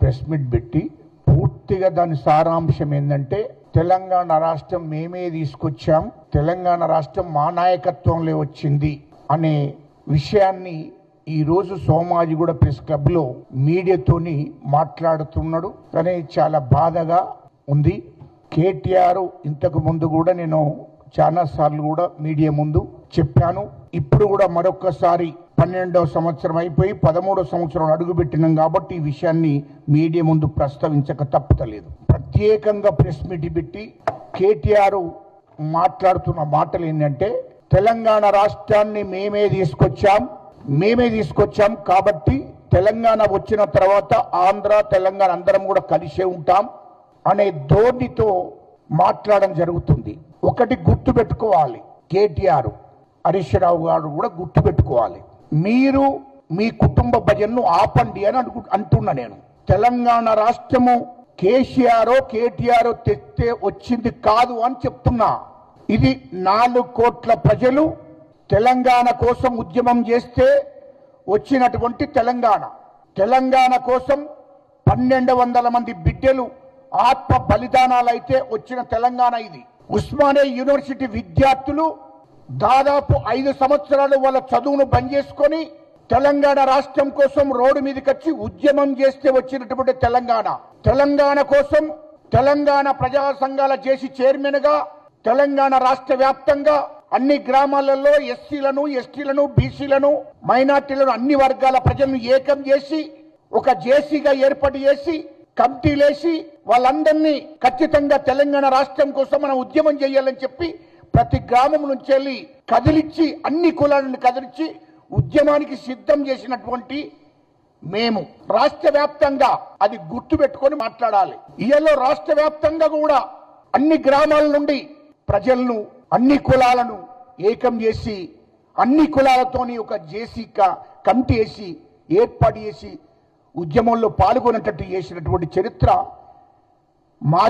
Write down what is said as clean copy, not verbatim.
Press meet పెట్టి పూర్తిగా దాని సారాంశం ఏంటంటే తెలంగాణ రాష్ట్రం మేమే తీసుకొచ్చాం, తెలంగాణ రాష్ట్రం మా నాయకత్వంలో వచ్చింది అనే విషయాన్ని ఈ రోజు సోమాజిగూడ ప్రెస్ క్లబ్ లో మీడియాతోని మాట్లాడుతున్నాడు. కానీ చాలా బాధగా ఉంది. కేటీఆర్ ఇంతకు ముందు కూడా నేను చాలా సార్లు కూడా మీడియా ముందు చెప్పాను. ఇప్పుడు కూడా మరొకసారి 12వ సంవత్సరం అయిపోయి 13వ సంవత్సరం అడుగుపెట్టినాం కాబట్టి ఈ విషయాన్ని మీడియా ముందు ప్రస్తావించక తప్పుతలేదు. ప్రత్యేకంగా ప్రెస్ మీట్ పెట్టి కేటీఆర్ మాట్లాడుతున్న మాటలు ఏంటంటే తెలంగాణ రాష్ట్రాన్ని మేమే తీసుకొచ్చాం కాబట్టి తెలంగాణ వచ్చిన తర్వాత ఆంధ్ర తెలంగాణ అందరం కూడా కలిసే ఉంటాం అనే ధోరణితో మాట్లాడడం జరుగుతుంది. ఒకటి గుర్తు పెట్టుకోవాలి, కేటీఆర్ హరీష్ రావు గారు కూడా గుర్తు పెట్టుకోవాలి. మీరు మీ కుటుంబ భజన్ను ఆపండి అని అంటున్నా. నేను తెలంగాణ రాష్ట్రము కేటీఆర్ తెస్తే వచ్చింది కాదు అని చెప్తున్నా. ఇది 4 కోట్ల ప్రజలు తెలంగాణ కోసం ఉద్యమం చేస్తే వచ్చినటువంటి తెలంగాణ కోసం 1200 మంది బిడ్డలు ఆత్మ బలిదానాలైతే వచ్చిన తెలంగాణ ఇది. ఉస్మానియా యూనివర్సిటీ విద్యార్థులు దాదాపు 5 సంవత్సరాలు వాళ్ళ చదువును బంద్ చేసుకొని తెలంగాణ రాష్ట్రం కోసం రోడ్డు మీదకి వచ్చి ఉద్యమం చేస్తే వచ్చినటువంటి తెలంగాణ కోసం తెలంగాణ ప్రజా సంఘాల చేసి చైర్మన్ గా తెలంగాణ రాష్ట్ర వ్యాప్తంగా అన్ని గ్రామాలలో ఎస్సీలను, ఎస్టీలను, బీసీలను, మైనార్టీలను, అన్ని వర్గాల ప్రజలను ఏకం చేసి ఒక జేసీగా ఏర్పాటు చేసి కమిటీలేసి వాళ్ళందరినీ ఖచ్చితంగా తెలంగాణ రాష్ట్రం కోసం మనం ఉద్యమం చేయాలని చెప్పి ప్రతి గ్రామం నుంచి వెళ్ళి కదిలిచ్చి అన్ని కులాలను కదిలిచ్చి ఉద్యమానికి సిద్ధం చేసినటువంటి మేము రాష్ట్ర వ్యాప్తంగా అది గుర్తు పెట్టుకొని మాట్లాడాలి. ఇయలో రాష్ట్ర వ్యాప్తంగా కూడా అన్ని గ్రామాల నుండి ప్రజలను, అన్ని కులాలను ఏకం చేసి అన్ని కులాలతోని ఒక జేసీ కమిటీ వేసి ఏర్పాటు చేసి ఉద్యమంలో పాల్గొనేటట్టు చేసినటువంటి చరిత్ర మాది.